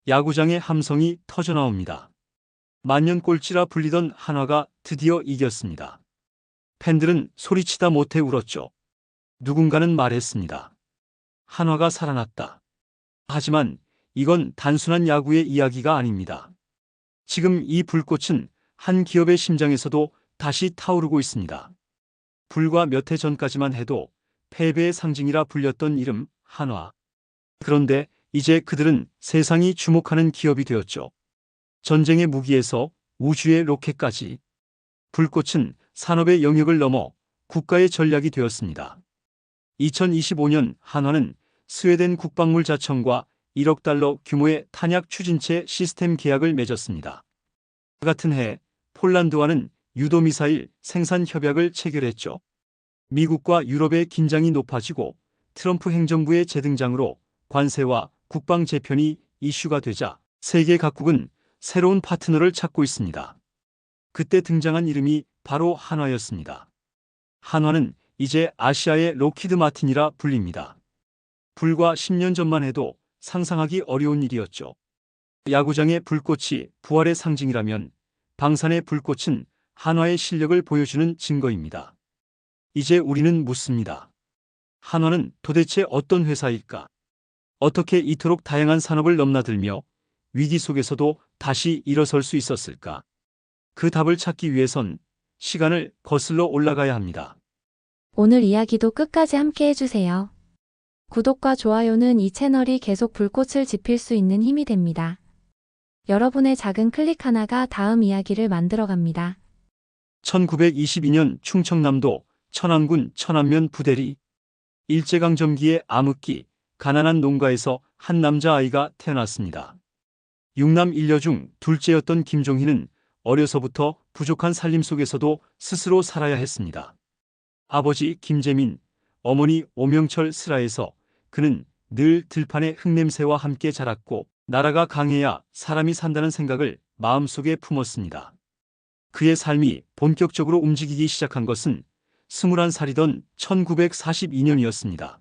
야구장의 함성이 터져나옵니다. 만년 꼴찌라 불리던 한화가 드디어 이겼습니다. 팬들은 소리치다 못해 울었죠. 누군가는 말했습니다. 한화가 살아났다. 하지만 이건 단순한 야구의 이야기가 아닙니다. 지금 이 불꽃은 한 기업의 심장에서도 다시 타오르고 있습니다. 불과 몇 해 전까지만 해도 패배의 상징이라 불렸던 이름 한화. 그런데 이제 그들은 세상이 주목하는 기업이 되었죠. 전쟁의 무기에서 우주의 로켓까지. 불꽃은 산업의 영역을 넘어 국가의 전략이 되었습니다. 2025년 한화는 스웨덴 국방물자청과 1억 달러 규모의 탄약 추진체 시스템 계약을 맺었습니다. 같은 해 폴란드와는 유도미사일 생산 협약을 체결했죠. 미국과 유럽의 긴장이 높아지고 트럼프 행정부의 재등장으로 관세와 국방 재편이 이슈가 되자 세계 각국은 새로운 파트너를 찾고 있습니다. 그때 등장한 이름이 바로 한화였습니다. 한화는 이제 아시아의 록히드 마틴이라 불립니다. 불과 10년 전만 해도 상상하기 어려운 일이었죠. 야구장의 불꽃이 부활의 상징이라면 방산의 불꽃은 한화의 실력을 보여주는 증거입니다. 이제 우리는 묻습니다. 한화는 도대체 어떤 회사일까? 어떻게 이토록 다양한 산업을 넘나들며 위기 속에서도 다시 일어설 수 있었을까? 그 답을 찾기 위해선 시간을 거슬러 올라가야 합니다. 오늘 이야기도 끝까지 함께 해주세요. 구독과 좋아요는 이 채널이 계속 불꽃을 지필 수 있는 힘이 됩니다. 여러분의 작은 클릭 하나가 다음 이야기를 만들어갑니다. 1922년 충청남도 천안군 천안면 부대리. 일제강점기의 암흑기, 가난한 농가에서 한 남자아이가 태어났습니다. 6남 1녀 중 둘째였던 김종희는 어려서부터 부족한 살림 속에서도 스스로 살아야 했습니다. 아버지 김재민, 어머니 오명철 슬하에서 그는 늘 들판의 흙냄새와 함께 자랐고 나라가 강해야 사람이 산다는 생각을 마음속에 품었습니다. 그의 삶이 본격적으로 움직이기 시작한 것은 21살이던 1942년이었습니다.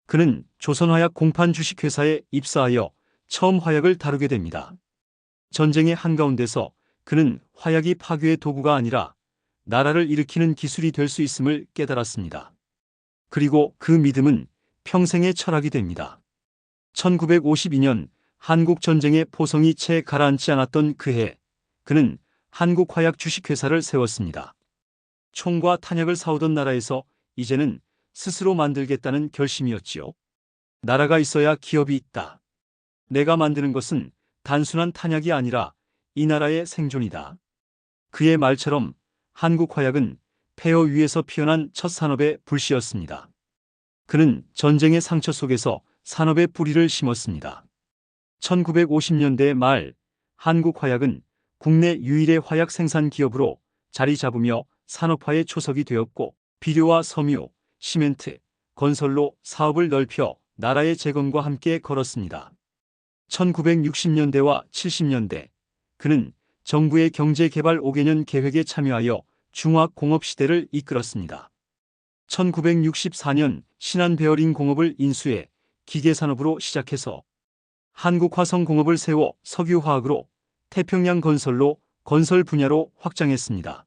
그는 조선화약 공판 주식회사에 입사하여 처음 화약을 다루게 됩니다. 전쟁의 한가운데서 그는 화약이 파괴의 도구가 아니라 나라를 일으키는 기술이 될 수 있음을 깨달았습니다. 그리고 그 믿음은 평생의 철학이 됩니다. 1952년 한국전쟁의 포성이 채 가라앉지 않았던 그해, 그는 한국화약 주식회사를 세웠습니다. 총과 탄약을 사오던 나라에서 이제는 스스로 만들겠다는 결심이었지요. 나라가 있어야 기업이 있다. 내가 만드는 것은 단순한 탄약이 아니라 이 나라의 생존이다. 그의 말처럼 한국화약은 폐허 위에서 피어난 첫 산업의 불씨였습니다. 그는 전쟁의 상처 속에서 산업의 뿌리를 심었습니다. 1950년대 말 한국화약은 국내 유일의 화약 생산 기업으로 자리 잡으며 산업화의 초석이 되었고 비료와 섬유, 시멘트, 건설로 사업을 넓혀 나라의 재건과 함께 걸었습니다. 1960년대와 70년대 그는 정부의 경제개발 5개년 계획에 참여하여 중화공업 시대를 이끌었습니다. 1964년 신한베어링 공업을 인수해 기계산업으로 시작해서 한국화성공업을 세워 석유화학으로 태평양 건설로 건설 분야로 확장했습니다.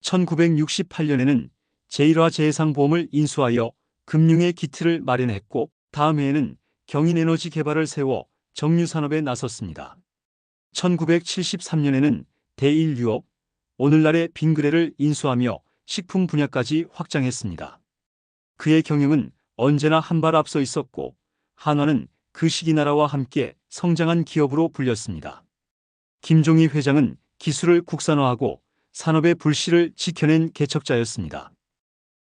1968년에는 제1화재해상보험을 인수하여 금융의 기틀을 마련했고 다음 해에는 경인에너지 개발을 세워 정유산업에 나섰습니다. 1973년에는 대일유업, 오늘날의 빙그레를 인수하며 식품 분야까지 확장했습니다. 그의 경영은 언제나 한 발 앞서 있었고 한화는 그 시기 나라와 함께 성장한 기업으로 불렸습니다. 김종희 회장은 기술을 국산화하고 산업의 불씨를 지켜낸 개척자였습니다.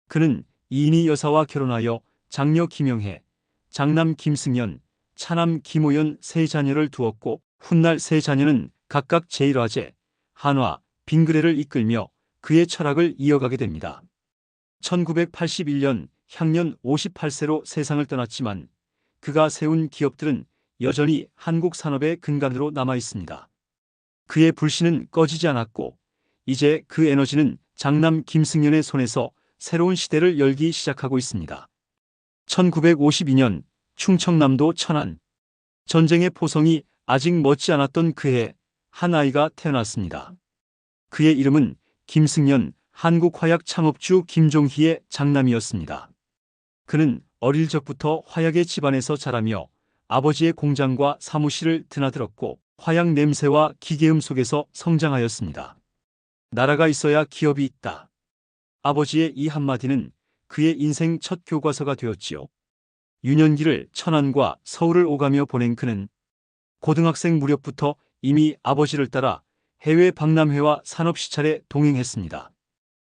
그는 이인희 여사와 결혼하여 장녀 김영애, 장남 김승연, 차남 김호연 세 자녀를 두었고 훗날 세 자녀는 각각 제1화재, 한화, 빙그레를 이끌며 그의 철학을 이어가게 됩니다. 1981년 향년 58세로 세상을 떠났지만 그가 세운 기업들은 여전히 한국 산업의 근간으로 남아 있습니다. 그의 불씨는 꺼지지 않았고 이제 그 에너지는 장남 김승연의 손에서 새로운 시대를 열기 시작하고 있습니다. 1952년 충청남도 천안. 전쟁의 포성이 아직 멋지 않았던 그해 한 아이가 태어났습니다. 그의 이름은 김승연, 한국화약 창업주 김종희의 장남이었습니다. 그는 어릴 적부터 화약의 집안에서 자라며 아버지의 공장과 사무실을 드나들었고 화약 냄새와 기계음 속에서 성장하였습니다. 나라가 있어야 기업이 있다. 아버지의 이 한마디는 그의 인생 첫 교과서가 되었지요. 유년기를 천안과 서울을 오가며 보낸 그는 고등학생 무렵부터 이미 아버지를 따라 해외 박람회와 산업시찰에 동행했습니다.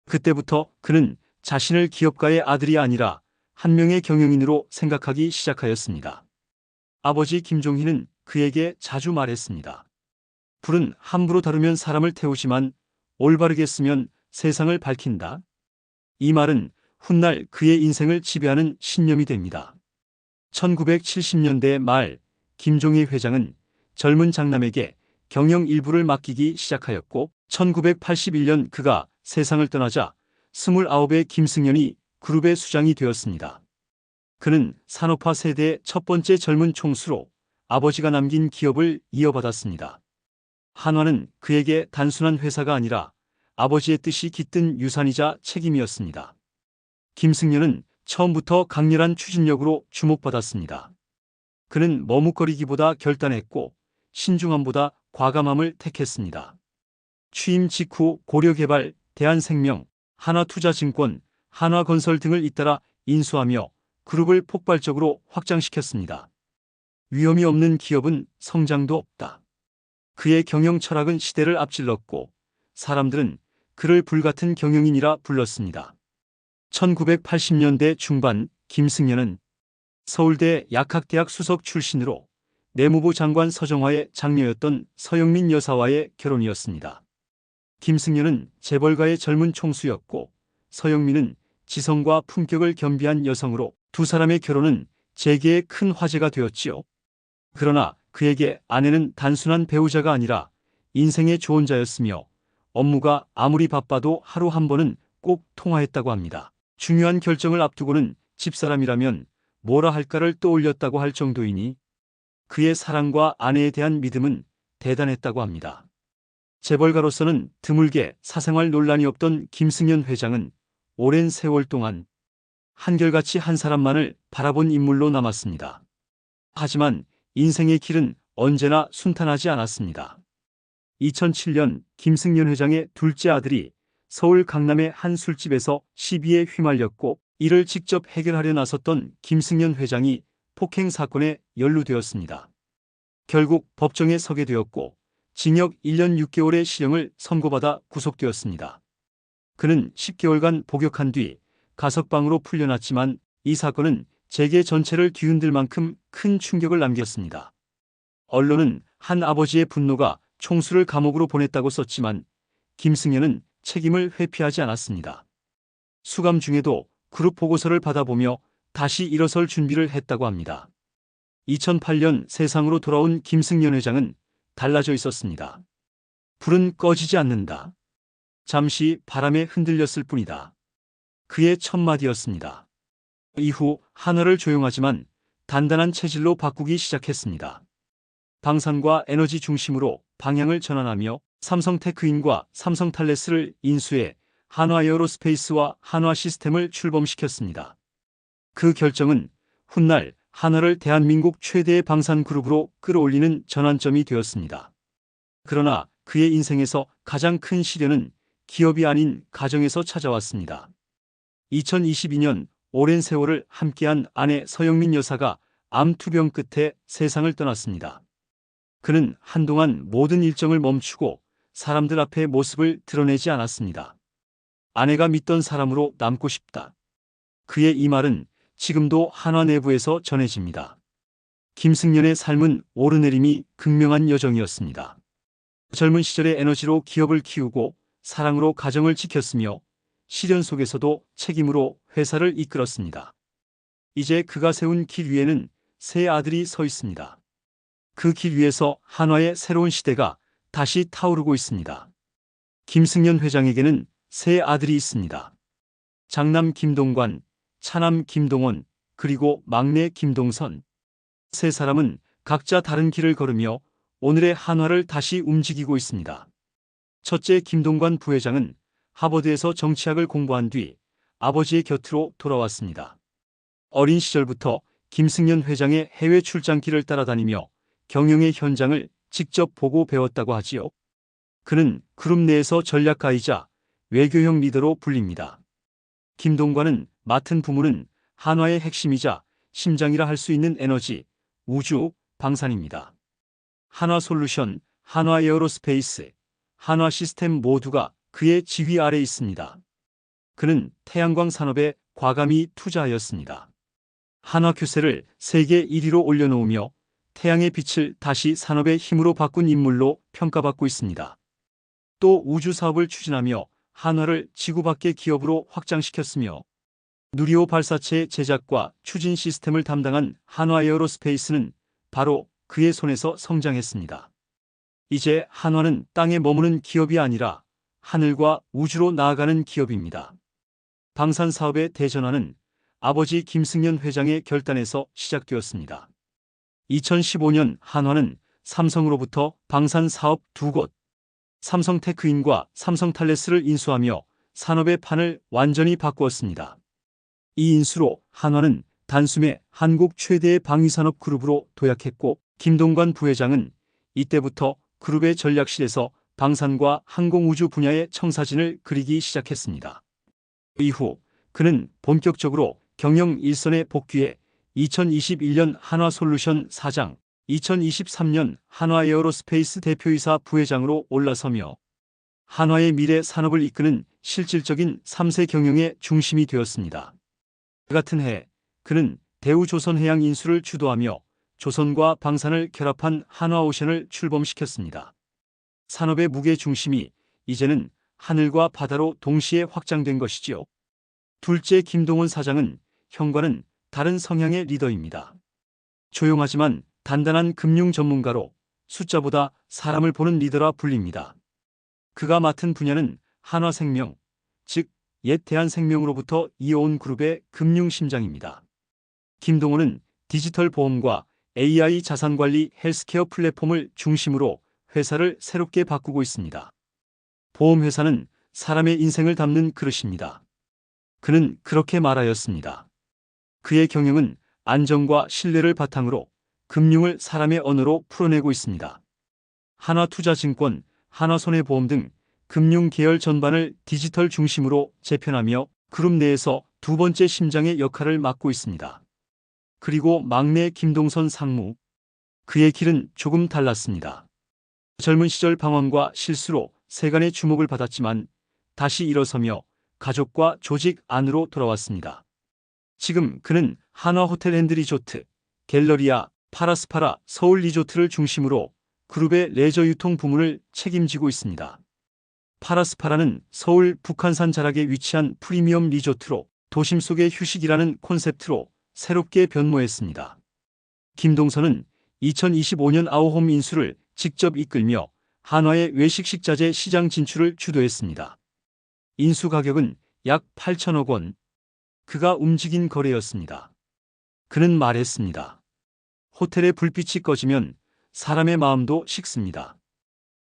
그때부터 그는 자신을 기업가의 아들이 아니라 한 명의 경영인으로 생각하기 시작하였습니다. 아버지 김종희는 그에게 자주 말했습니다. 불은 함부로 다루면 사람을 태우지만 올바르게 쓰면 세상을 밝힌다. 이 말은 훗날 그의 인생을 지배하는 신념이 됩니다. 1970년대 말 김종희 회장은 젊은 장남에게 경영 일부를 맡기기 시작하였고 1981년 그가 세상을 떠나자 29의 김승연이 그룹의 수장이 되었습니다. 그는 산업화 세대의 첫 번째 젊은 총수로 아버지가 남긴 기업을 이어받았습니다. 한화는 그에게 단순한 회사가 아니라 아버지의 뜻이 깃든 유산이자 책임이었습니다. 김승연은 처음부터 강렬한 추진력으로 주목받았습니다. 그는 머뭇거리기보다 결단했고 신중함보다 과감함을 택했습니다. 취임 직후 고려개발, 대한생명, 한화투자증권, 한화건설 등을 잇따라 인수하며 그룹을 폭발적으로 확장시켰습니다. 위험이 없는 기업은 성장도 없다. 그의 경영 철학은 시대를 앞질렀고 사람들은 그를 불같은 경영인이라 불렀습니다. 1980년대 중반 김승연은 서울대 약학대학 수석 출신으로 내무부 장관 서정화의 장녀였던 서영민 여사와의 결혼이었습니다. 김승연은 재벌가의 젊은 총수였고 서영민은 지성과 품격을 겸비한 여성으로 두 사람의 결혼은 재계의 큰 화제가 되었지요. 그러나 그에게 아내는 단순한 배우자가 아니라 인생의 조언자였으며 업무가 아무리 바빠도 하루 한 번은 꼭 통화했다고 합니다. 중요한 결정을 앞두고는 집사람이라면 뭐라 할까를 떠올렸다고 할 정도이니 그의 사랑과 아내에 대한 믿음은 대단했다고 합니다. 재벌가로서는 드물게 사생활 논란이 없던 김승연 회장은 오랜 세월 동안 한결같이 한 사람만을 바라본 인물로 남았습니다. 하지만 인생의 길은 언제나 순탄하지 않았습니다. 2007년 김승연 회장의 둘째 아들이 서울 강남의 한 술집에서 시비에 휘말렸고 이를 직접 해결하려 나섰던 김승연 회장이 폭행 사건에 연루되었습니다. 결국 법정에 서게 되었고 징역 1년 6개월의 실형을 선고받아 구속되었습니다. 그는 10개월간 복역한 뒤 가석방으로 풀려났지만 이 사건은 재계 전체를 뒤흔들 만큼 큰 충격을 남겼습니다. 언론은 한 아버지의 분노가 총수를 감옥으로 보냈다고 썼지만 김승연은 책임을 회피하지 않았습니다. 수감 중에도 그룹 보고서를 받아보며 다시 일어설 준비를 했다고 합니다. 2008년 세상으로 돌아온 김승연 회장은 달라져 있었습니다. 불은 꺼지지 않는다. 잠시 바람에 흔들렸을 뿐이다. 그의 첫마디였습니다. 이후 한화를 조용하지만 단단한 체질로 바꾸기 시작했습니다. 방산과 에너지 중심으로 방향을 전환하며 삼성테크인과 삼성탈레스를 인수해 한화에어로스페이스와 한화시스템을 출범시켰습니다. 그 결정은 훗날 한화를 대한민국 최대의 방산그룹으로 끌어올리는 전환점이 되었습니다. 그러나 그의 인생에서 가장 큰 시련은 기업이 아닌 가정에서 찾아왔습니다. 2022년 오랜 세월을 함께한 아내 서영민 여사가 암 투병 끝에 세상을 떠났습니다. 그는 한동안 모든 일정을 멈추고 사람들 앞에 모습을 드러내지 않았습니다. 아내가 믿던 사람으로 남고 싶다. 그의 이 말은 지금도 한화 내부에서 전해집니다. 김승연의 삶은 오르내림이 극명한 여정이었습니다. 젊은 시절의 에너지로 기업을 키우고 사랑으로 가정을 지켰으며 시련 속에서도 책임으로 회사를 이끌었습니다. 이제 그가 세운 길 위에는 세 아들이 서 있습니다. 그 길 위에서 한화의 새로운 시대가 다시 타오르고 있습니다. 김승연 회장에게는 세 아들이 있습니다. 장남 김동관, 차남 김동원, 그리고 막내 김동선. 세 사람은 각자 다른 길을 걸으며 오늘의 한화를 다시 움직이고 있습니다. 첫째, 김동관 부회장은 하버드에서 정치학을 공부한 뒤 아버지의 곁으로 돌아왔습니다. 어린 시절부터 김승연 회장의 해외 출장길을 따라다니며 경영의 현장을 직접 보고 배웠다고 하지요. 그는 그룹 내에서 전략가이자 외교형 리더로 불립니다. 김동관은 맡은 부문은 한화의 핵심이자 심장이라 할 수 있는 에너지, 우주, 방산입니다. 한화솔루션, 한화에어로스페이스, 한화시스템 모두가 그의 지휘 아래 있습니다. 그는 태양광 산업에 과감히 투자하였습니다. 한화큐세를 세계 1위로 올려놓으며 태양의 빛을 다시 산업의 힘으로 바꾼 인물로 평가받고 있습니다. 또 우주 사업을 추진하며 한화를 지구 밖의 기업으로 확장시켰으며 누리호 발사체의 제작과 추진 시스템을 담당한 한화에어로스페이스는 바로 그의 손에서 성장했습니다. 이제 한화는 땅에 머무는 기업이 아니라 하늘과 우주로 나아가는 기업입니다. 방산 사업의 대전환은 아버지 김승연 회장의 결단에서 시작되었습니다. 2015년 한화는 삼성으로부터 방산 사업 2곳, 삼성테크인과 삼성탈레스를 인수하며 산업의 판을 완전히 바꾸었습니다. 이 인수로 한화는 단숨에 한국 최대의 방위산업 그룹으로 도약했고, 김동관 부회장은 이때부터 그룹의 전략실에서 방산과 항공우주 분야의 청사진을 그리기 시작했습니다. 이후 그는 본격적으로 경영 일선에 복귀해 2021년 한화솔루션 사장, 2023년 한화에어로스페이스 대표이사 부회장으로 올라서며 한화의 미래 산업을 이끄는 실질적인 3세 경영의 중심이 되었습니다. 같은 해 그는 대우조선해양 인수를 주도하며 조선과 방산을 결합한 한화오션을 출범시켰습니다. 산업의 무게 중심이 이제는 하늘과 바다로 동시에 확장된 것이지요. 둘째, 김동원 사장은 형과는 다른 성향의 리더입니다. 조용하지만 단단한 금융 전문가로 숫자보다 사람을 보는 리더라 불립니다. 그가 맡은 분야는 한화생명, 즉 옛 대한생명으로부터 이어온 그룹의 금융 심장입니다. 김동원은 디지털 보험과 AI 자산관리 헬스케어 플랫폼을 중심으로 회사를 새롭게 바꾸고 있습니다. 보험회사는 사람의 인생을 담는 그릇입니다. 그는 그렇게 말하였습니다. 그의 경영은 안정과 신뢰를 바탕으로 금융을 사람의 언어로 풀어내고 있습니다. 한화투자증권, 한화손해보험 등 금융 계열 전반을 디지털 중심으로 재편하며 그룹 내에서 두 번째 심장의 역할을 맡고 있습니다. 그리고 막내 김동선 상무. 그의 길은 조금 달랐습니다. 젊은 시절 방황과 실수로 세간의 주목을 받았지만 다시 일어서며 가족과 조직 안으로 돌아왔습니다. 지금 그는 한화호텔앤리조트, 갤러리아, 파라스파라 서울리조트를 중심으로 그룹의 레저 유통 부문을 책임지고 있습니다. 파라스파라는 서울 북한산 자락에 위치한 프리미엄 리조트로 도심 속의 휴식이라는 콘셉트로 새롭게 변모했습니다. 김동선은 2025년 아오홈 인수를 직접 이끌며 한화의 외식 식자재 시장 진출을 주도했습니다. 인수 가격은 약 8천억 원. 그가 움직인 거래였습니다. 그는 말했습니다. 호텔의 불빛이 꺼지면 사람의 마음도 식습니다.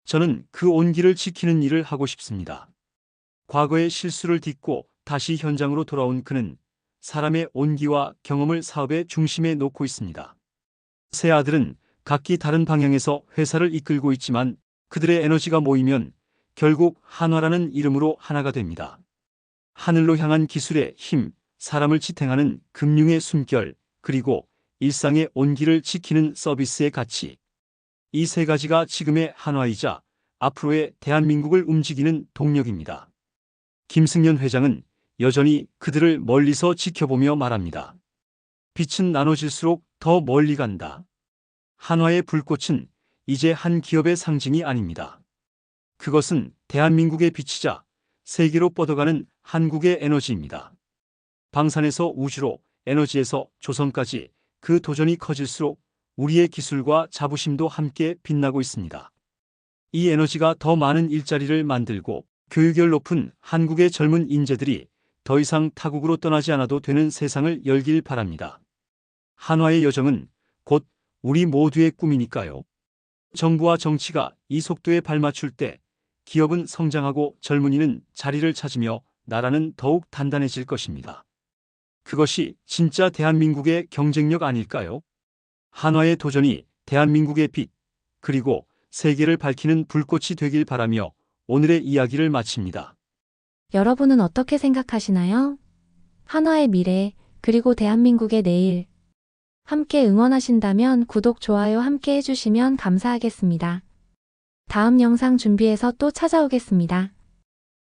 저는 그 온기를 지키는 일을 하고 싶습니다. 과거의 실수를 딛고 다시 현장으로 돌아온 그는 사람의 온기와 경험을 사업의 중심에 놓고 있습니다. 세 아들은 각기 다른 방향에서 회사를 이끌고 있지만 그들의 에너지가 모이면 결국 한화라는 이름으로 하나가 됩니다. 하늘로 향한 기술의 힘, 사람을 지탱하는 금융의 숨결, 그리고 일상의 온기를 지키는 서비스의 가치. 이 세 가지가 지금의 한화이자 앞으로의 대한민국을 움직이는 동력입니다. 김승연 회장은 여전히 그들을 멀리서 지켜보며 말합니다. 빛은 나눠질수록 더 멀리 간다. 한화의 불꽃은 이제 한 기업의 상징이 아닙니다. 그것은 대한민국의 빛이자 세계로 뻗어가는 한국의 에너지입니다. 방산에서 우주로, 에너지에서 조선까지 그 도전이 커질수록 우리의 기술과 자부심도 함께 빛나고 있습니다. 이 에너지가 더 많은 일자리를 만들고 교육열 높은 한국의 젊은 인재들이 더 이상 타국으로 떠나지 않아도 되는 세상을 열길 바랍니다. 한화의 여정은 곧 우리 모두의 꿈이니까요. 정부와 정치가 이 속도에 발맞출 때 기업은 성장하고 젊은이는 자리를 찾으며 나라는 더욱 단단해질 것입니다. 그것이 진짜 대한민국의 경쟁력 아닐까요? 한화의 도전이 대한민국의 빛, 그리고 세계를 밝히는 불꽃이 되길 바라며 오늘의 이야기를 마칩니다. 여러분은 어떻게 생각하시나요? 한화의 미래, 그리고 대한민국의 내일. 함께 응원하신다면 구독, 좋아요 함께 해주시면 감사하겠습니다. 다음 영상 준비해서 또 찾아오겠습니다.